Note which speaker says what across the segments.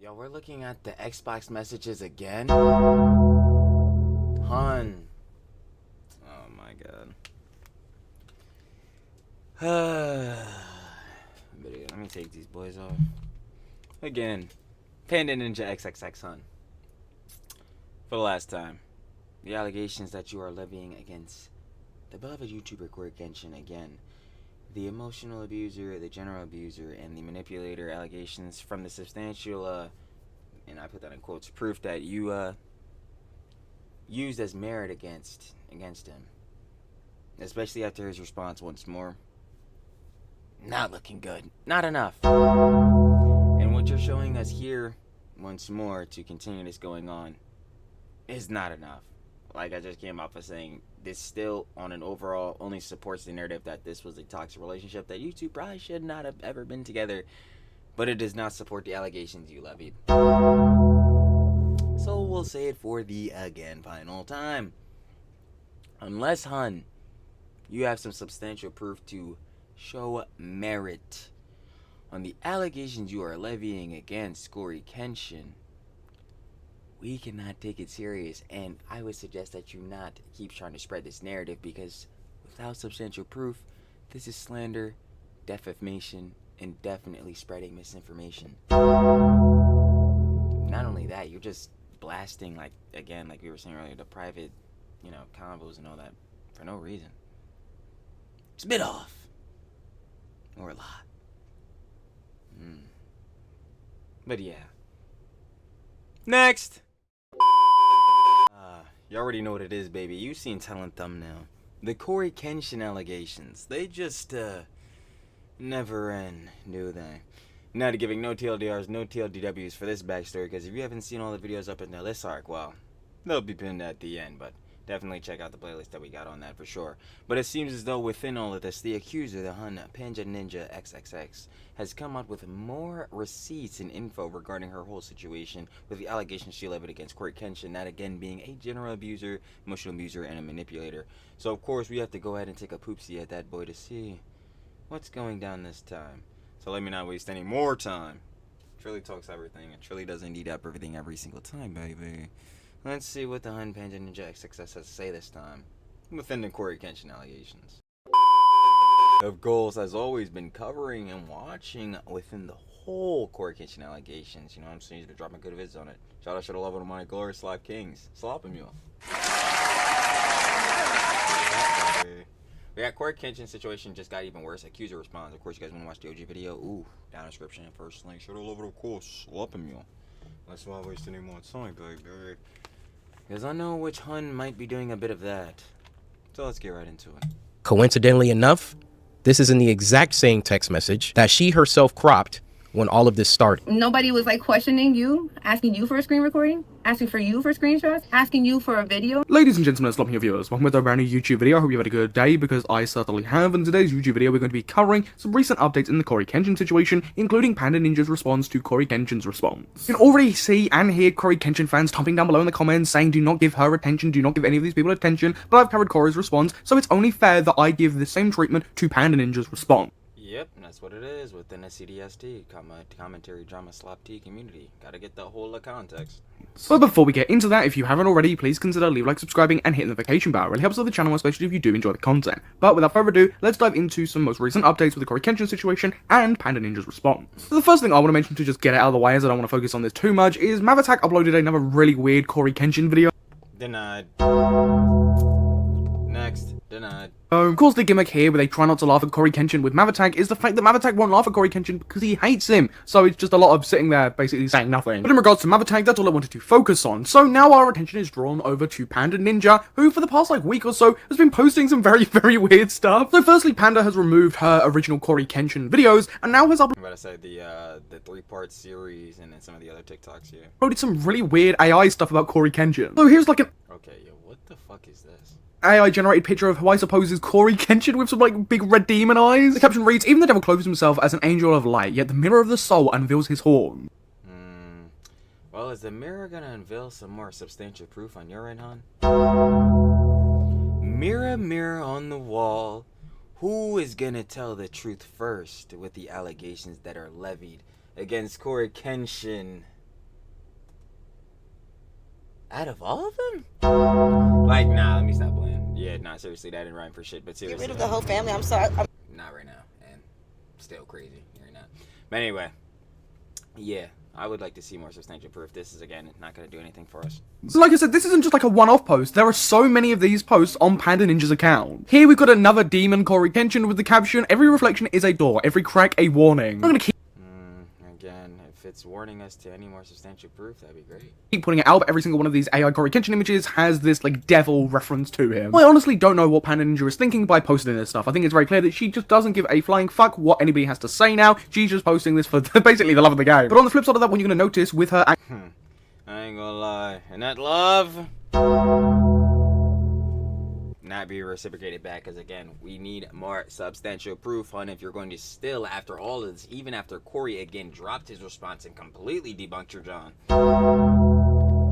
Speaker 1: Yo, we're looking at the Xbox messages again. Hun. Oh my god. Let me take these boys off. Again. PandaNinjaXXX, hun. For the last time. The allegations that you are levying against the beloved YouTuber CoryxKenshin again. The emotional abuser, the general abuser, and the manipulator allegations from the substantial, and I put that in quotes, proof that you, used as merit against him. Especially after his response once more. Not looking good. Not enough. And what you're showing us here, once more, to continue this going on, is not enough. Like I just came off of saying, this still, on an overall, only supports the narrative that this was a toxic relationship, that you two probably should not have ever been together, but it does not support the allegations you levied. So we'll say it for the, again, final time. Unless, hun, you have some substantial proof to show merit on the allegations you are levying against CoryxKenshin, we cannot take it serious, and I would suggest that you not keep trying to spread this narrative, because without substantial proof, this is slander, defamation, and definitely spreading misinformation. Not only that, you're just blasting, like, again, like we were saying earlier, the private, combos and all that for no reason. It's a bit off. Or a lot. But yeah. Next! You already know what it is, baby. You've seen talent thumbnail. The CoryxKenshin allegations. They just, never end, do they? Not giving no TLDRs, no TLDWs for this backstory, because if you haven't seen all the videos up until this arc, well, they'll be pinned at the end, but definitely check out the playlist that we got on that for sure. But it seems as though within all of this, the accuser, the Hun PandaNinjaXXX, has come out with more receipts and info regarding her whole situation with the allegations she levied against CoryxKenshin, that again being a general abuser, emotional abuser, and a manipulator. So of course we have to go ahead and take a poopsie at that boy to see what's going down this time. So let me not waste any more time. Trilly talks everything, and Trilly doesn't eat up everything every single time, baby. Let's see what the Hun PandaNinjaXXX has to say this time within the CoryxKenshin allegations. Of goals has always been covering and watching within the whole CoryxKenshin allegations. You know what I'm saying? He's been dropping good vids on it. Shout out to the love of my glory, Slap Kings. Slopping you. We got CoryxKenshin situation just got even worse. Accuser responds. Of course, you guys want to watch the OG video. Ooh, down description. First link. Shout out love it, of course. Slopping you. Let's not waste any more time, baby. Because I know which Hun might be doing a bit of that. So let's get right into it.
Speaker 2: Coincidentally enough, this is in the exact same text message that she herself cropped when all of this started.
Speaker 3: Nobody was like questioning you, asking you for a screen recording, asking for you for screenshots, asking you for a video.
Speaker 4: Ladies and gentlemen, slopping your viewers, welcome to a brand new YouTube video. I hope you've had a good day, because I certainly have. In today's YouTube video, we're going to be covering some recent updates in the CoryxKenshin situation, including Panda Ninja's response to CoryxKenshin's response. You can already see and hear CoryxKenshin fans thumping down below in the comments saying do not give her attention, do not give any of these people attention, but I've covered Cory's response, so it's only fair that I give the same treatment to Panda Ninja's response.
Speaker 1: Yep, that's what it is within the CDST, commentary drama slop T community. Gotta get the whole of context.
Speaker 4: But before we get into that, if you haven't already, please consider leave like, subscribing, and hit the notification bell. It really helps out the channel, especially if you do enjoy the content. But without further ado, let's dive into some most recent updates with the CoryxKenshin situation and Panda Ninja's response. So the first thing I want to mention, to just get it out of the way as I don't want to focus on this too much, is Mavatak uploaded another really weird CoryxKenshin video.
Speaker 1: Denied. Next. Denied.
Speaker 4: Of course, the gimmick here where they try not to laugh at CoryxKenshin with Mavatak is the fact that Mavatak won't laugh at CoryxKenshin because he hates him. So it's just a lot of sitting there basically saying nothing. But in regards to Mavatak, that's all I wanted to focus on. So now our attention is drawn over to Panda Ninja, who for the past week or so has been posting some very, very weird stuff. So firstly, Panda has removed her original CoryxKenshin videos and now has
Speaker 1: I'm about to say the 3-part series and then some of the other TikToks here.
Speaker 4: uploaded some really weird AI stuff about CoryxKenshin. So here's like an
Speaker 1: Okay, yo, what the fuck is this?
Speaker 4: AI generated picture of who I suppose is CoryxKenshin with some like big red demon eyes. The caption reads, "Even the devil clothes himself as an angel of light, yet the mirror of the soul unveils his horn."
Speaker 1: Well, is the mirror gonna unveil some more substantial proof on your end, hon? Mirror, mirror on the wall, who is gonna tell the truth first with the allegations that are levied against CoryxKenshin? Out of all of them? Like, nah, let me stop playing. Yeah, nah, seriously, that didn't rhyme for shit, but seriously.
Speaker 5: Get rid of the whole family. I'm sorry.
Speaker 1: Not right now, and still crazy right now. But anyway, yeah, I would like to see more substantial proof. This is, again, not going to do anything for us.
Speaker 4: Like I said, this isn't just like a one-off post. There are so many of these posts on Panda Ninja's account. Here we've got another demon CoryxKenshin with the caption, "Every reflection is a door, every crack a warning." I'm gonna keep
Speaker 1: Again, if it's warning us to any more substantial proof, that'd be great.
Speaker 4: putting it out, but every single one of these AI CoryxKenshin images has this, like, devil reference to him. I honestly don't know what Panda Ninja is thinking by posting this stuff. I think it's very clear that she just doesn't give a flying fuck what anybody has to say now. She's just posting this for basically the love of the game. But on the flip side of that, what you're gonna notice with her
Speaker 1: I ain't gonna lie. And that love not be reciprocated back, because again, we need more substantial proof, hun. If you're going to still, after all of this, even after Cory again dropped his response and completely debunked your John,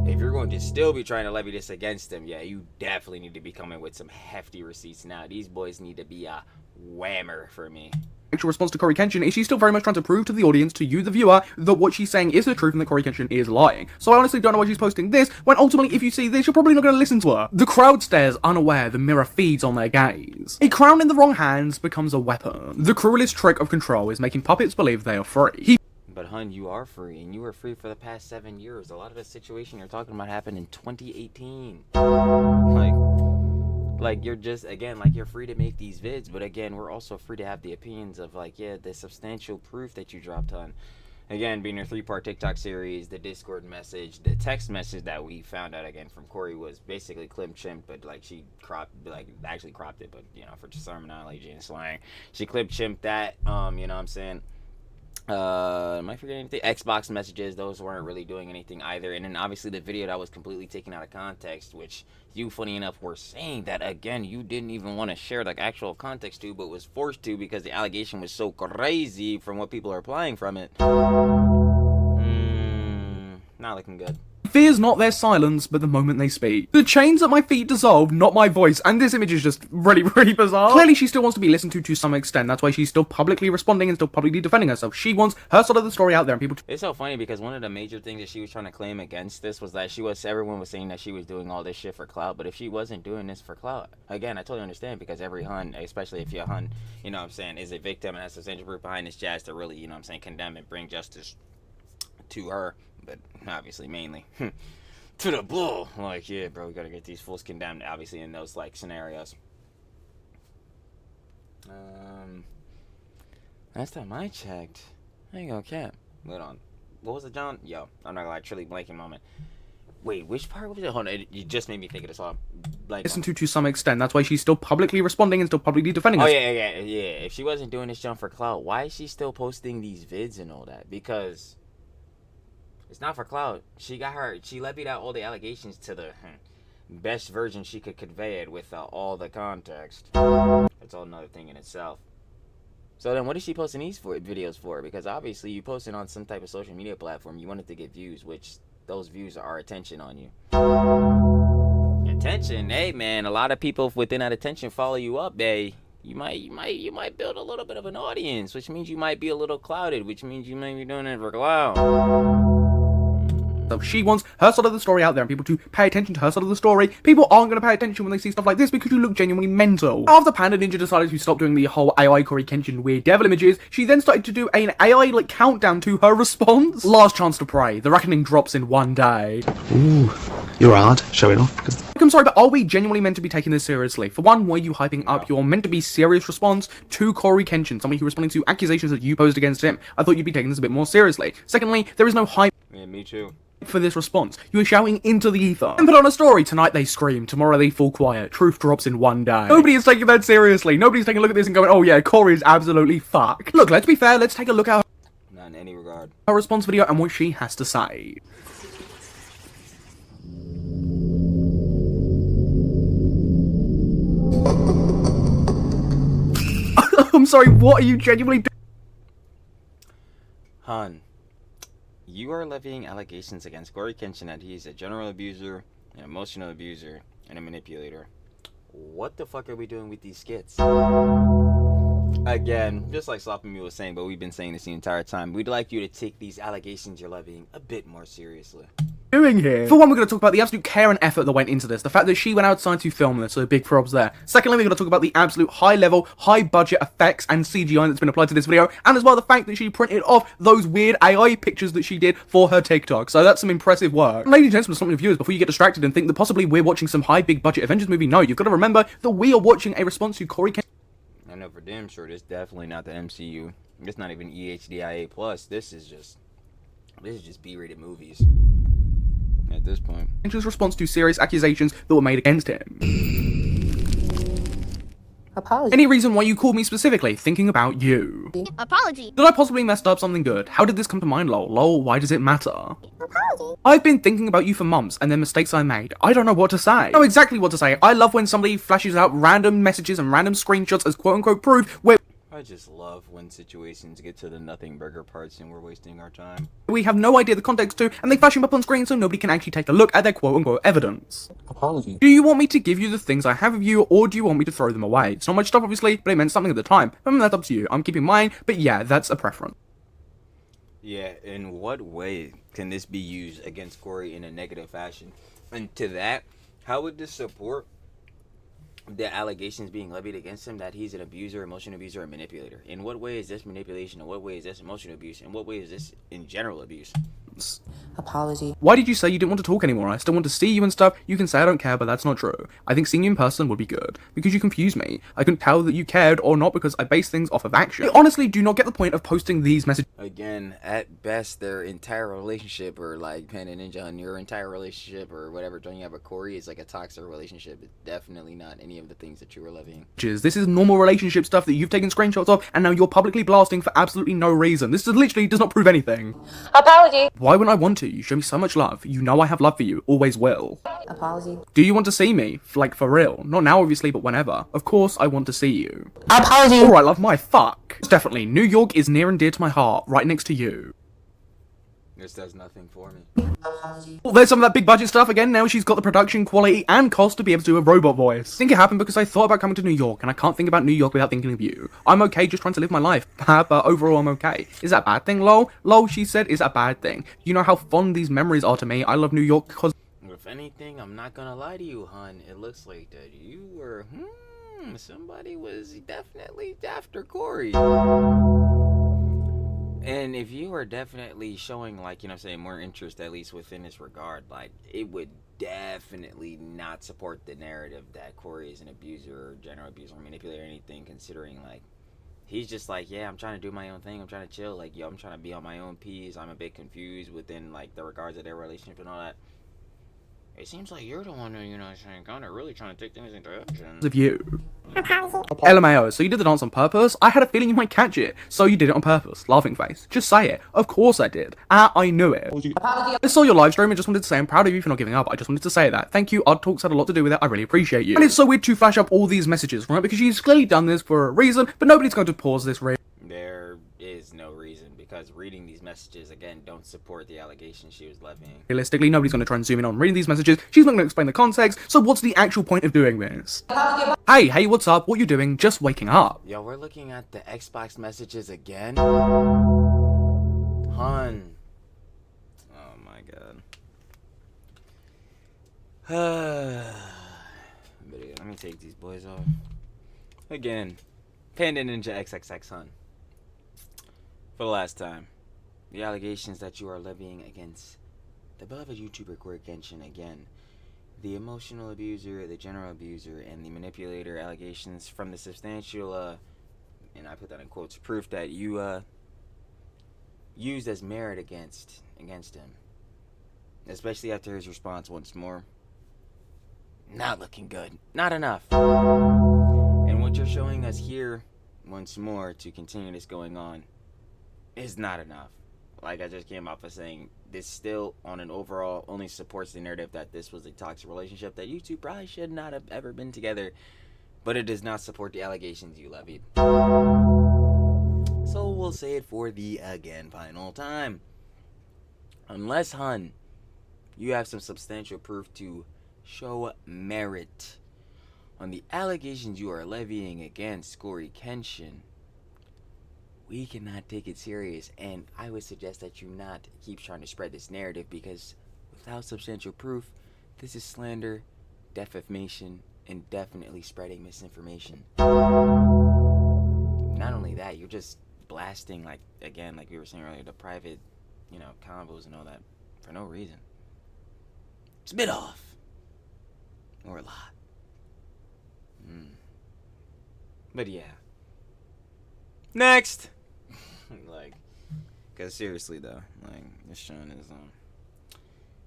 Speaker 1: if you're going to still be trying to levy this against him, yeah, you definitely need to be coming with some hefty receipts now. These boys need to be a whammer for me.
Speaker 4: actual response to CoryxKenshin is she's still very much trying to prove to the audience, to you the viewer, that what she's saying is the truth and that CoryxKenshin is lying. So I honestly don't know why she's posting this, when ultimately if you see this, you're probably not going to listen to her. The crowd stares unaware, the mirror feeds on their gaze. A crown in the wrong hands becomes a weapon. The cruelest trick of control is making puppets believe they are free.
Speaker 1: But hun, you are free, and you were free for the past 7 years. A lot of the situation you're talking about happened in 2018. Like you're just, again, like you're free to make these vids, but again, we're also free to have the opinions of, like, yeah, the substantial proof that you dropped on. Again, being a 3-part TikTok series, the Discord message, the text message that we found out again from Cory was basically clip-chimped, but like she actually cropped it, but you know, for terminology and slang, she clip-chimped that. You know what I'm saying? Am I forgetting anything? Xbox messages, those weren't really doing anything either. And then obviously the video that was completely taken out of context, which you, funny enough, were saying that, again, you didn't even want to share like actual context to, but was forced to because the allegation was so crazy from what people are applying from it. Not looking good.
Speaker 4: Fears not their silence, but the moment they speak. The chains at my feet dissolve, not my voice, and this image is just really, really bizarre. Clearly she still wants to be listened to some extent, that's why she's still publicly responding and still publicly defending herself. She wants her side of the story out there and people
Speaker 1: It's so funny because one of the major things that she was trying to claim against this was that everyone was saying that she was doing all this shit for clout, but if she wasn't doing this for clout, again, I totally understand, because every hun, especially if your hun, you know what I'm saying, is a victim and has substantial proof behind this jazz to really, you know what I'm saying, condemn and bring justice to her, but obviously mainly to the bull. Like, yeah, bro, we gotta get these fools condemned, obviously, in those, like, scenarios. Last time I checked, I ain't gonna cap. Hold on. What was it, John? Yo, I'm not gonna lie, truly blanking moment. Wait, which part was it? Hold on, you just made me think of this all. Like,
Speaker 4: listen to some extent, that's why she's still publicly responding and still publicly defending
Speaker 1: oh,
Speaker 4: us.
Speaker 1: yeah. If she wasn't doing this jump for clout, why is she still posting these vids and all that? Because it's not for clout. She levied out all the allegations to the best version she could convey it with all the context. That's all another thing in itself. So then what is she posting these videos for? Because obviously you posted on some type of social media platform. You wanted to get views, which those views are attention on you. Attention? Hey man, a lot of people within that attention follow you up, babe. You might build a little bit of an audience, which means you might be a little clouded, which means you might be doing it for clout.
Speaker 4: So she wants her side of the story out there and people to pay attention to her side of the story. People aren't going to pay attention when they see stuff like this because you look genuinely mental. After Panda Ninja decided to stop doing the whole AI CoryxKenshin weird devil images, she then started to do an AI like countdown to her response. Last chance to pray. The reckoning drops in one day.
Speaker 6: Ooh, you're hard, showing off.
Speaker 4: I'm sorry, but are we genuinely meant to be taking this seriously? For one, were you hyping up your meant to be serious response to CoryxKenshin, somebody who responding to accusations that you posed against him? I thought you'd be taking this a bit more seriously. Secondly, there is no hype.
Speaker 1: Yeah, me too.
Speaker 4: For this response. You are shouting into the ether. And put on a story. Tonight they scream. Tomorrow they fall quiet. Truth drops in one day. Nobody is taking that seriously. Nobody's taking a look at this and going, oh yeah, Cory is absolutely fucked. Look, let's be fair. Let's take a look at
Speaker 1: Not in any regard.
Speaker 4: her response video and what she has to say. I'm sorry, what are you genuinely doing?
Speaker 1: Hun, you are levying allegations against CoryxKenshin that he is a general abuser, an emotional abuser, and a manipulator. What the fuck are we doing with these skits? Again, just like Sloppy Me was saying, but we've been saying this the entire time, we'd like you to take these allegations you're levying a bit more seriously.
Speaker 4: doing here? For one, we're going to talk about the absolute care and effort that went into this. The fact that she went outside to film this, so big props there. Secondly, we're going to talk about the absolute high-level, high-budget effects and CGI that's been applied to this video, and as well the fact that she printed off those weird AI pictures that she did for her TikTok. So that's some impressive work. And ladies and gentlemen, some of the viewers, before you get distracted and think that possibly we're watching some high, big-budget Avengers movie, no, you've got to remember that we are watching a response to CoryxKenshin.
Speaker 1: I know for damn sure this definitely not the MCU. It's not even EHDIA plus. This is just B-rated movies at this point.
Speaker 4: His response to serious accusations that were made against him.
Speaker 5: Apology.
Speaker 4: Any reason why you called me specifically? Thinking about you.
Speaker 5: Apology.
Speaker 4: Did I possibly messed up something good? How did this come to mind, lol? Lol, why does it matter?
Speaker 5: Apology.
Speaker 4: I've been thinking about you for months, and then mistakes I made. I don't know what to say. I know exactly what to say. I love when somebody flashes out random messages and random screenshots as quote-unquote proof where
Speaker 1: I just love when situations get to the nothing burger parts and we're wasting our time.
Speaker 4: we have no idea the context to, and they flash them up on screen so nobody can actually take a look at their quote-unquote evidence.
Speaker 6: Apology.
Speaker 4: Do you want me to give you the things I have of you, or do you want me to throw them away? It's not much stuff, obviously, but it meant something at the time. That's up to you. I'm keeping mine, but yeah, that's a preference.
Speaker 1: Yeah, in what way can this be used against Cory in a negative fashion? And to that, how would this support the allegations being levied against him that he's an abuser, emotional abuser, and manipulator? In what way is this manipulation? In what way is this emotional abuse? In what way is this in general abuse?
Speaker 5: Apology.
Speaker 4: Why did you say you didn't want to talk anymore? I still want to see you and stuff. You can say I don't care, but that's not true. I think seeing you in person would be good, because you confused me. I couldn't tell that you cared or not because I base things off of action. I honestly do not get the point of posting these messages.
Speaker 1: Again, at best, their entire relationship, or like Panda Ninja and your entire relationship, or whatever you have with Cory, is like a toxic relationship. It's definitely not any of the things that you were levying.
Speaker 4: This is normal relationship stuff that you've taken screenshots of, and now you're publicly blasting for absolutely no reason. This literally does not prove anything.
Speaker 5: Apology.
Speaker 4: Why wouldn't I want to? You show me so much love. You know I have love for you. Always will.
Speaker 5: Apology.
Speaker 4: Do you want to see me? Like, for real. Not now, obviously, but whenever. Of course, I want to see you.
Speaker 5: Apology.
Speaker 4: Alright, love, my fuck. It's definitely. New York is near and dear to my heart, right next to you.
Speaker 1: This does nothing for me.
Speaker 5: Apology.
Speaker 4: Well, there's some of that big budget stuff again. Now she's got the production quality and cost to be able to do a robot voice. I think it happened because I thought about coming to New York, and I can't think about New York without thinking of you. I'm okay just trying to live my life, but overall I'm okay. Is that a bad thing, lol? Lol, she said, is that a bad thing? You know how fond these memories are to me. I love New York because...
Speaker 1: If anything, I'm not gonna lie to you, hun. It looks like that you were, somebody was definitely after Cory. And if you are definitely showing, like, more interest, at least within this regard, like, it would definitely not support the narrative that Cory is an abuser or general abuser or manipulator or anything, considering, like, he's just like, yeah, I'm trying to do my own thing, I'm trying to chill, like, yo, I'm trying to be on my own peace, I'm a bit confused within, like, the regards of their relationship and all that. It seems like you're the one who, kind of really trying to take things into action.
Speaker 4: of you. LMAO, so you did the dance on purpose? I had a feeling you might catch it, so you did it on purpose. Laughing face. Just say it. Of course I did. I knew it. I saw your live stream and just wanted to say I'm proud of you for not giving up. I just wanted to say that. Thank you. Odd Talks had a lot to do with it. I really appreciate you. And it's so weird to flash up all these messages, right? Because she's clearly done this for a reason, but nobody's going to pause this reel.
Speaker 1: There is no reason, because reading these messages, again, don't support the allegations she was levying.
Speaker 4: Realistically, nobody's going to try and zoom in on reading these messages. She's not going to explain the context, so what's the actual point of doing this? Hey, what's up? What you doing? Just waking up.
Speaker 1: Yo, we're looking at the Xbox messages again? Hun. Oh my god. But yeah, let me take these boys off. Again, PandaNinjaXXX, hun. For the last time, the allegations that you are levying against the beloved YouTuber CoryxKenshin, again, the emotional abuser, the general abuser, and the manipulator allegations from the substantial, and I put that in quotes, proof that you, used as merit against him. Especially after his response once more. Not looking good. Not enough. And what you're showing us here, once more, to continue this going on, is not enough. Like I just came off of saying, this still, on an overall, only supports the narrative that this was a toxic relationship, that you two probably should not have ever been together, but it does not support the allegations you levied. So we'll say it for the, again, final time. Unless, hun, you have some substantial proof to show merit on the allegations you are levying against CoryxKenshin, we cannot take it serious, and I would suggest that you not keep trying to spread this narrative, because without substantial proof, this is slander, defamation, and definitely spreading misinformation. Not only that, you're just blasting, like, again, like we were saying earlier, the private, combos and all that for no reason. It's a bit off. Or a lot. But yeah. Next! Like, cause seriously though, like, this Sean is,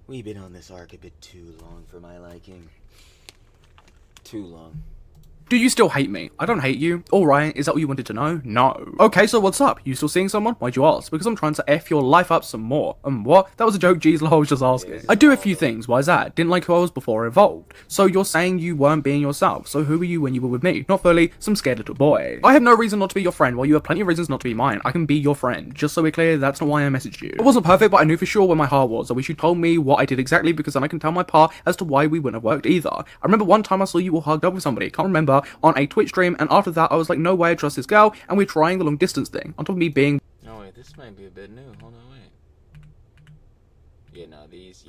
Speaker 1: we've been on this arc a bit too long for my liking. Too long.
Speaker 4: Do you still hate me? I don't hate you. Alright, is that what you wanted to know? No. Okay, so what's up? You still seeing someone? Why'd you ask? Because I'm trying to F your life up some more. What? That was a joke, jeez, I was just asking. I do a few things, why is that? Didn't like who I was before I evolved. So you're saying you weren't being yourself, so who were you when you were with me? Not fully, some scared little boy. I have no reason not to be your friend, while you have plenty of reasons not to be mine. I can be your friend. Just so we're clear, that's not why I messaged you. It wasn't perfect, but I knew for sure where my heart was. I wish you told me what I did exactly, because then I can tell my part as to why we wouldn't have worked either. I remember one time I saw you all hugged up with somebody, can't remember, on a Twitch stream, and after that I was like, no way I trust this girl, and we're trying the long distance thing, on top of me being—
Speaker 1: Oh wait, this might be a bit new. Hold on, wait. Yeah, no, these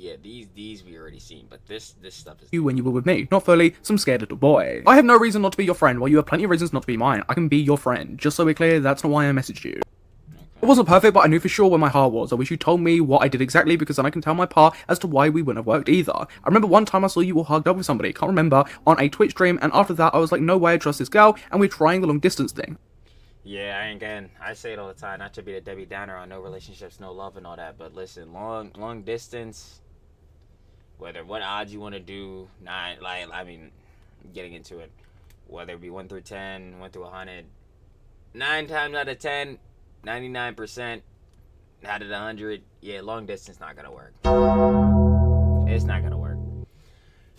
Speaker 1: we already seen, but this stuff is
Speaker 4: you when you were with me, not fully, some scared little boy. I have no reason not to be your friend, while you have plenty of reasons not to be mine. I can be your friend. Just so we're clear, that's not why I messaged you. It wasn't perfect, but I knew for sure where my heart was. I wish you told me what I did exactly, because then I can tell my part as to why we wouldn't have worked either. I remember one time I saw you all hugged up with somebody, can't remember, on a Twitch stream, and after that I was like, no way I trust this girl, and we're trying the long distance thing.
Speaker 1: Yeah, I say it all the time, not to be the Debbie Downer on no relationships, no love and all that, but listen, long distance, whether what odds you want to do, getting into it, whether it be 1 through 10, 1 through 100, 9 times out of 10, 99% out of the 100, yeah, long distance not gonna work. It's not gonna work.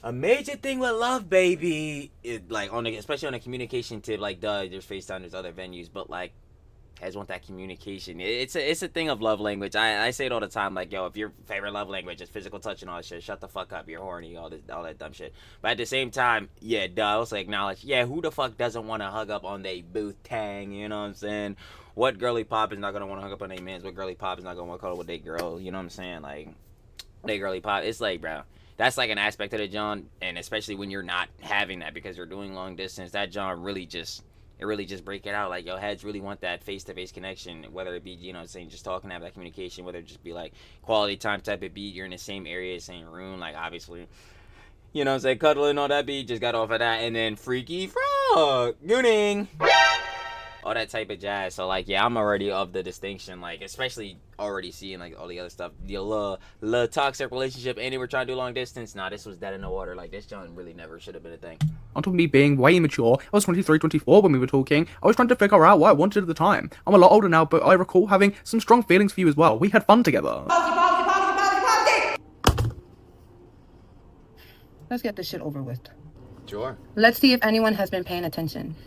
Speaker 1: A major thing with love, baby, it, like, especially on a communication tip, like, there's FaceTime, there's other venues, but, like, guys want that communication. It's a thing of love language. I say it all the time, like, yo, if your favorite love language is physical touch and all that shit, shut the fuck up, you're horny, all that dumb shit. But at the same time, yeah, I also acknowledge, yeah, who the fuck doesn't want to hug up on they booth tang, you know what I'm saying? What girly pop is not gonna want to hug up on their mans? What girly pop is not gonna want to cuddle with their girl? You know what I'm saying? Like, they girly pop. It's like, bro, that's like an aspect of the John, and especially when you're not having that because you're doing long distance, that John really just break it out. Like, yo, heads really want that face-to-face connection, whether it be, you know what I'm saying, just talking, have that communication, whether it just be like quality time type of beat, you're in the same area, same room, like, obviously, you know what I'm saying, cuddling, all that beat, just got off of that, and then freaky frog, gooning, all that type of jazz. So, like, yeah, I'm already of the distinction, like, especially already seeing, like, all the other stuff, the little toxic relationship, and they were trying to do long distance. Nah, this was dead in the water. Like, this John really never should have been a thing.
Speaker 4: On top of me being way immature, I was 23, 24 when we were talking. I was trying to figure out what I wanted at the time. I'm a lot older now, but I recall having some strong feelings for you as well. We had fun together.
Speaker 3: Let's get this shit over with.
Speaker 1: Sure.
Speaker 3: Let's see if anyone has been paying attention.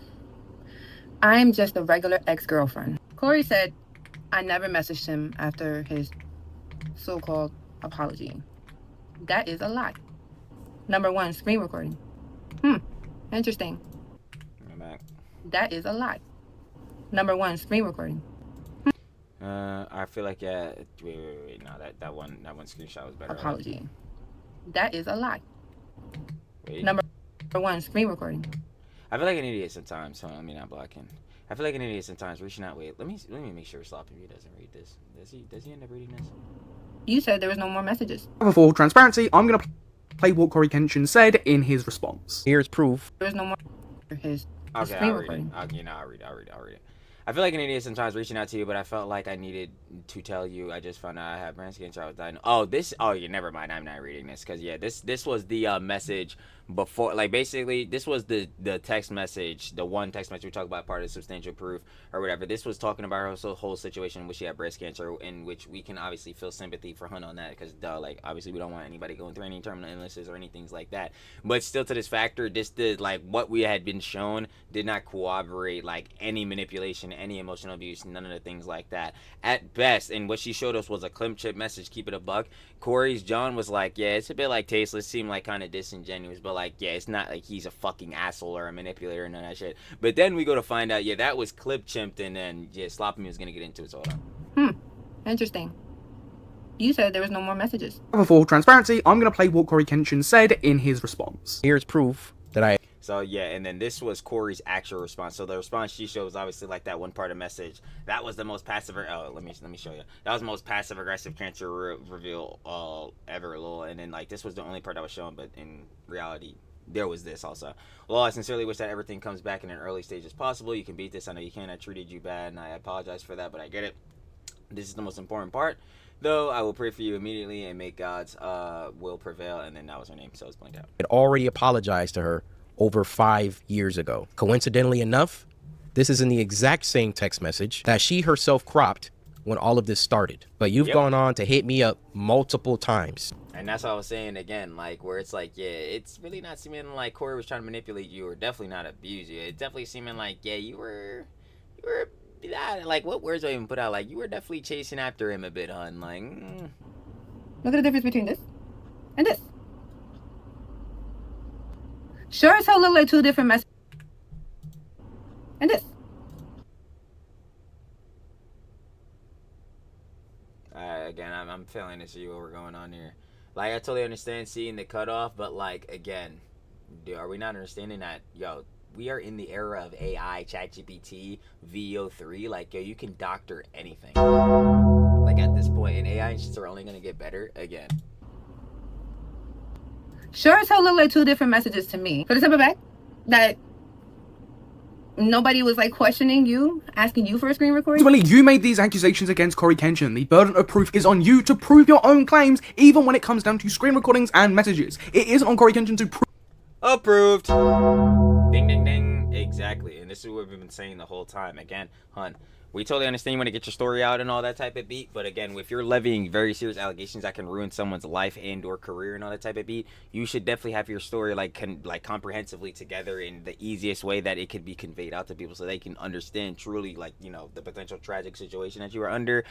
Speaker 3: I'm just a regular ex-girlfriend. Cory said I never messaged him after his so-called apology. That is a lie. Number 1, screen recording. Interesting.
Speaker 1: I'm back.
Speaker 3: That is a lie. Number 1, screen recording.
Speaker 1: I feel like, yeah, wait, no, that one screenshot was better.
Speaker 3: Apology. That is a lie.
Speaker 1: Wait.
Speaker 3: Number 1, screen recording.
Speaker 1: I feel like an idiot sometimes. Hold on, let me not block him. I feel like an idiot sometimes reaching out. Wait, let me make sure Sloppy doesn't read this. Does he end up reading this?
Speaker 3: You said there was no more messages.
Speaker 4: For full transparency, I'm gonna play what CoryxKenshin said in his response.
Speaker 2: Here's proof.
Speaker 3: There was no more his
Speaker 1: Okay,
Speaker 3: screen
Speaker 1: I'll read
Speaker 3: recording.
Speaker 1: it. I'll read it. I feel like an idiot sometimes reaching out to you, but I felt like I needed to tell you. I just found out I have brain cancer. I was dying. Yeah, never mind. I'm not reading this because, yeah, this was the message before. Like, basically, this was the text message, the one text message we talked about, part of substantial proof or whatever. This was talking about her whole situation in which she had breast cancer, in which we can obviously feel sympathy for her on that because, like, obviously we don't want anybody going through any terminal illnesses or anything like that. But still, to this factor, this did, like, what we had been shown did not corroborate, like, any manipulation, any emotional abuse, none of the things like that. At best, and what she showed us was a clip-chimped message, keep it a buck. Cory's John was like, yeah, it's a bit like tasteless, seemed like kind of disingenuous, but like, yeah, it's not like he's a fucking asshole or a manipulator and none of that shit. But then we go to find out, yeah, that was clip-chimped, and then, yeah, Sloppy was gonna get into it, so hold on.
Speaker 3: Interesting. You said there was no more messages.
Speaker 4: For full transparency, I'm going to play what CoryKenshin said in his response.
Speaker 2: Here's proof that I
Speaker 1: So yeah, and then this was Cory's actual response. So the response she showed was obviously like that one part of message. That was the most passive. Oh, let me show you. That was the most passive aggressive cancer reveal ever, lol. And then like this was the only part that was shown, but in reality, there was this also. Well, I sincerely wish that everything comes back in an early stage as possible. You can beat this. I know you can. I treated you bad, and I apologize for that, but I get it. This is the most important part. Though I will pray for you immediately and make God's will prevail. And then that was her name, so it's blanked out.
Speaker 2: had already apologized to her over 5 years ago. Coincidentally enough, this is in the exact same text message that she herself cropped when all of this started. But you've gone on to hit me up multiple times.
Speaker 1: And that's what I was saying again, like where it's like, yeah, it's really not seeming like Cory was trying to manipulate you or definitely not abuse you. It's definitely seeming like, yeah, you were like, what words do I even put out? Like, you were definitely chasing after him a bit, hun. Like,
Speaker 3: Look at the difference between this and this. Sure as hell look like two different messages. And this.
Speaker 1: Again, I'm failing to see what we're going on here. Like, I totally understand seeing the cutoff, but like, again, are we not understanding that, yo, we are in the era of AI, ChatGPT, VO3. Like, yo, you can doctor anything. Like, at this point, and AI and shits are only gonna get better again.
Speaker 3: Sure as hell look like two different messages to me. For the simple fact that nobody was like questioning you, asking you for a screen recording.
Speaker 4: Ultimately, you made these accusations against CoryKenshin. The burden of proof is on you to prove your own claims, even when it comes down to screen recordings and messages. It isn't on CoryKenshin to prove.
Speaker 1: Approved. Ding, ding, ding. Exactly. And this is what we've been saying the whole time. Again, hun, we totally understand you want to get your story out and all that type of beat, but again, if you're levying very serious allegations that can ruin someone's life and or career and all that type of beat, you should definitely have your story like comprehensively together in the easiest way that it could be conveyed out to people so they can understand truly, like, you know, the potential tragic situation that you are under,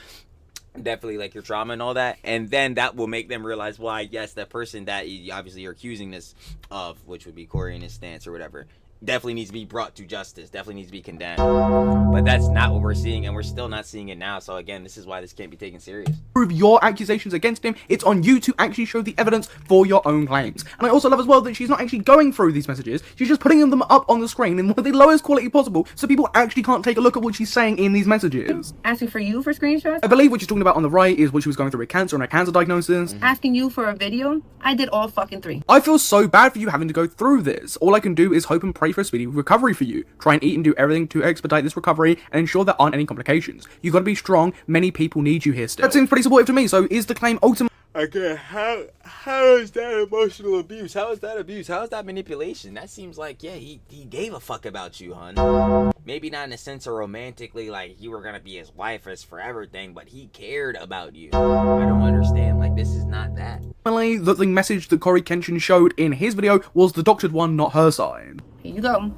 Speaker 1: definitely like your trauma and all that, and then that will make them realize why, yes, that person that obviously you're accusing this of, which would be Cory in his stance or whatever, definitely needs to be brought to justice, definitely needs to be condemned. But that's not what we're seeing, and we're still not seeing it now. So again, this is why this can't be taken serious.
Speaker 4: Prove your accusations against him. It's on you to actually show the evidence for your own claims. And I also love as well that she's not actually going through these messages, she's just putting them up on the screen in one of the lowest quality possible so people actually can't take a look at what she's saying in these messages.
Speaker 3: Asking for you for screenshots.
Speaker 4: I believe what she's talking about on the right is what she was going through with cancer and her cancer diagnosis.
Speaker 3: Asking you for a video. I did all fucking three.
Speaker 4: I feel so bad for you having to go through this. All I can do is hope and pray for a speedy recovery for you. Try and eat and do everything to expedite this recovery and ensure there aren't any complications. You gotta be strong. Many people need you here still. That seems pretty supportive to me. So is the claim ultimately?
Speaker 1: Again, how is that emotional abuse? How is that abuse? How is that manipulation? That seems like, yeah, he gave a fuck about you, hun. Maybe not in a sense of romantically, like you were gonna be his wife, his forever thing, but he cared about you. I don't understand. Like, this is not that.
Speaker 4: Finally, the message that CoryKenshin showed in his video was the doctored one, not her side.
Speaker 3: Here you go.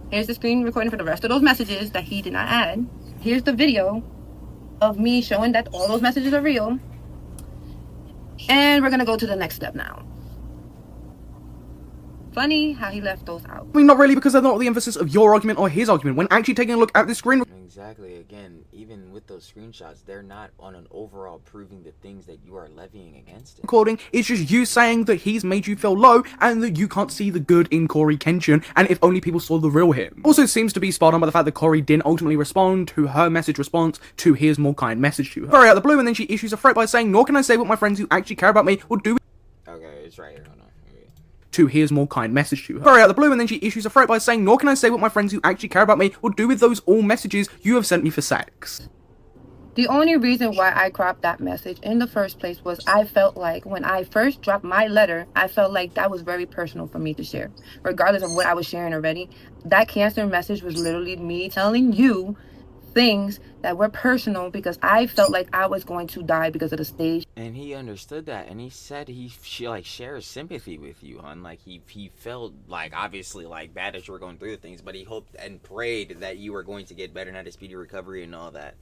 Speaker 3: Here's the screen recording for the rest of those messages that he did not add. Here's the video of me showing that all those messages are real. And we're gonna go to the next step now. Funny how he left those out.
Speaker 4: I mean, not really, because they're not the emphasis of your argument or his argument when actually taking a look at the screen.
Speaker 1: Exactly. Again, even with those screenshots, they're not on an overall proving the things that you are levying against it.
Speaker 4: Recording, it's just you saying that he's made you feel low and that you can't see the good in CoryKenshin, and if only people saw the real him. Also seems to be spot on by the fact that Cory didn't ultimately respond to her message response to his more kind message to her. Very out of the blue, and then she issues a threat by saying, nor can I say what my friends who actually care about me would do.
Speaker 1: Okay, it's right here. Hold on.
Speaker 4: To his more kind message to her. Very out of the blue, and then she issues a threat by saying, nor can I say what my friends who actually care about me would do with those all messages you have sent me for sex.
Speaker 3: The only reason why I cropped that message in the first place was I felt like when I first dropped my letter, I felt like that was very personal for me to share. Regardless of what I was sharing already, that cancer message was literally me telling you things that were personal because I felt like I was going to die because of the stage.
Speaker 1: And he understood that, and he said she like shares sympathy with you, hon. Like he felt like obviously like bad that you were going through the things, but he hoped and prayed that you were going to get better and had a speedy recovery and all that.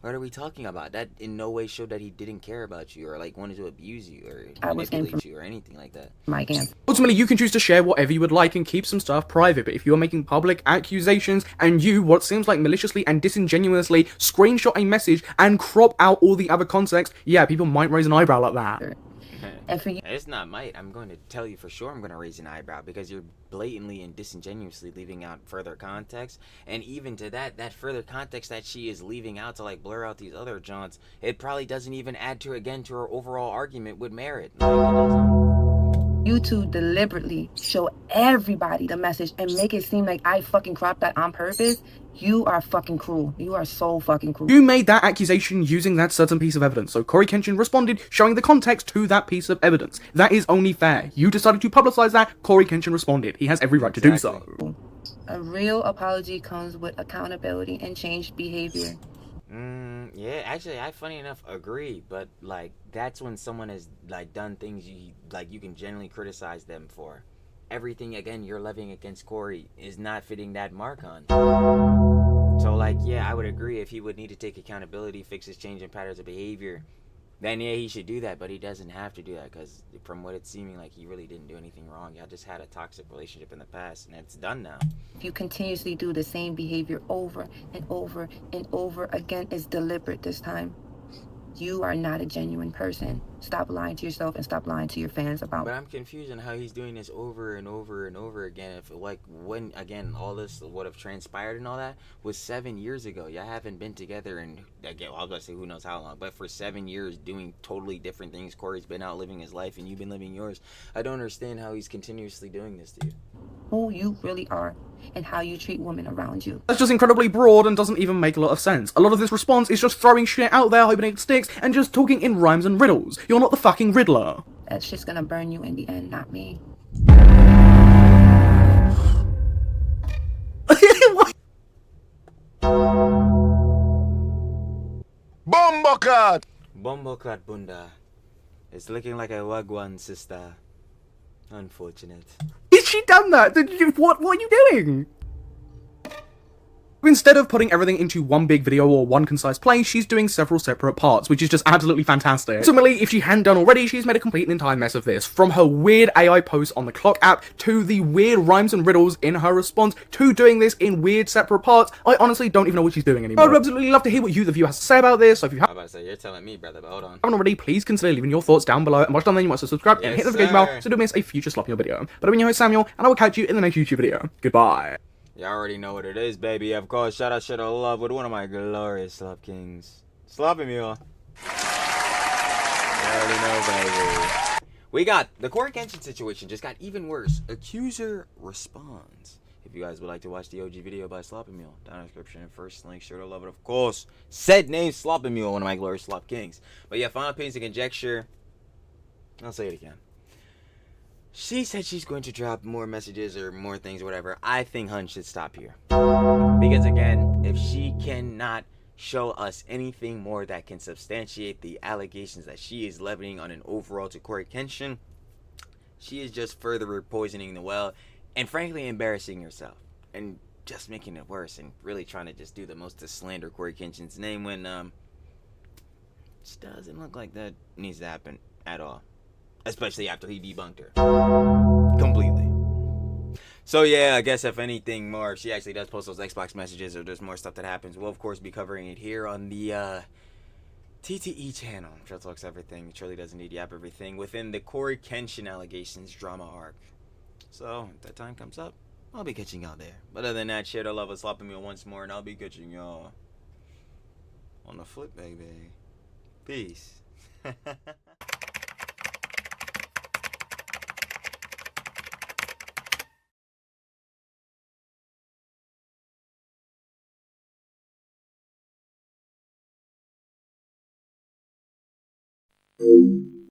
Speaker 1: What are we talking about? That in no way showed that he didn't care about you or like wanted to abuse you or
Speaker 3: I was in
Speaker 1: manipulate you or anything like that.
Speaker 3: my camp.
Speaker 4: Ultimately, you can choose to share whatever you would like and keep some stuff private, but if you're making public accusations and you, what seems like maliciously and disingenuously, screenshot a message and crop out all the other context, yeah, people might raise an eyebrow like that.
Speaker 3: And for you
Speaker 1: It's not might. I'm going to tell you for sure I'm going to raise an eyebrow because you're blatantly and disingenuously leaving out further context. And even to that further context that she is leaving out to like blur out these other jaunts, it probably doesn't even add to her overall argument with merit. Like, it doesn't.
Speaker 3: you to deliberately show everybody the message and make it seem like I fucking cropped that on purpose, you are fucking cruel. You are so fucking cruel.
Speaker 4: You made that accusation using that certain piece of evidence, so CoryKenshin responded showing the context to that piece of evidence. That is only fair. You decided to publicize that, CoryKenshin responded. He has every right to do so.
Speaker 3: A real apology comes with accountability and changed behavior.
Speaker 1: Yeah, actually, I funny enough agree, but like that's when someone has like done things you can generally criticize them for. Everything again you're levying against Cory is not fitting that mark on. So like yeah, I would agree if he would need to take accountability, fix his changing patterns of behavior, then yeah, he should do that, but he doesn't have to do that because from what it's seeming like he really didn't do anything wrong. Y'all just had a toxic relationship in the past and it's done now.
Speaker 3: If you continuously do the same behavior over and over and over again, it's deliberate this time. You are not a genuine person. Stop lying to yourself and stop lying to your fans about.
Speaker 1: But I'm confused on how he's doing this over and over and over again. If like when again all this would have transpired and all that was 7 years ago. Y'all haven't been together and again, well, I was gonna say who knows how long, but for 7 years doing totally different things. Cory's been out living his life and you've been living yours. I don't understand how he's continuously doing this to you.
Speaker 3: Who you really are and how you treat women around you.
Speaker 4: That's just incredibly broad and doesn't even make a lot of sense. A lot of this response is just throwing shit out there, hoping it sticks, and just talking in rhymes and riddles. You're not the fucking Riddler.
Speaker 3: That shit's gonna burn you in the end, not me.
Speaker 7: Bomboclat!
Speaker 1: Bomboclat Bunda. It's looking like a wagwan, sister. Unfortunate.
Speaker 4: Is she done that? What are you doing? Instead of putting everything into one big video or one concise play, she's doing several separate parts, which is just absolutely fantastic. Ultimately, if she hadn't done already, she's made a complete and entire mess of this. From her weird AI post on the Clock app, to the weird rhymes and riddles in her response, to doing this in weird separate parts, I honestly don't even know what she's doing anymore. I'd absolutely love to hear what you, the viewer, has to say about this, so if you
Speaker 1: I'm about to say, you're telling me, brother, but hold on.
Speaker 4: haven't already, please consider leaving your thoughts down below, and once done then you must subscribe and hit the notification bell
Speaker 1: sir.
Speaker 4: so don't miss a future Slop Your video. But I've been your host Samuel, and I will catch you in the next YouTube video. Goodbye.
Speaker 1: You already know what it is, baby. Of course, shout out, shit of love with one of my glorious Slop Kings. Sloppy Mule. You already know, baby. We got the CoryKenshin situation just got even worse. Accuser responds. If you guys would like to watch the OG video by Sloppy Mule, down in the description and first link, sure to love it, of course. Said name Sloppy Mule, one of my glorious Slop Kings. But yeah, final opinions and conjecture. I'll say it again. She said she's going to drop more messages or more things or whatever. I think Hun should stop here. Because again, if she cannot show us anything more that can substantiate the allegations that she is levying on an overall to CoryKenshin, she is just further poisoning the well and frankly embarrassing herself. And just making it worse and really trying to just do the most to slander CoryKenshin's name when it doesn't look like that needs to happen at all. Especially after he debunked her completely. So yeah, I guess if anything more, if she actually does post those Xbox messages or there's more stuff that happens, we'll of course be covering it here on the TTE channel. Trill Talks Everything. It truly doesn't need yap everything within the CoryKenshin allegations drama arc. So if that time comes up, I'll be catching y'all there. But other than that, share the love of Sloppy Meal once more, and I'll be catching y'all on the flip, baby. Peace.
Speaker 7: Boom.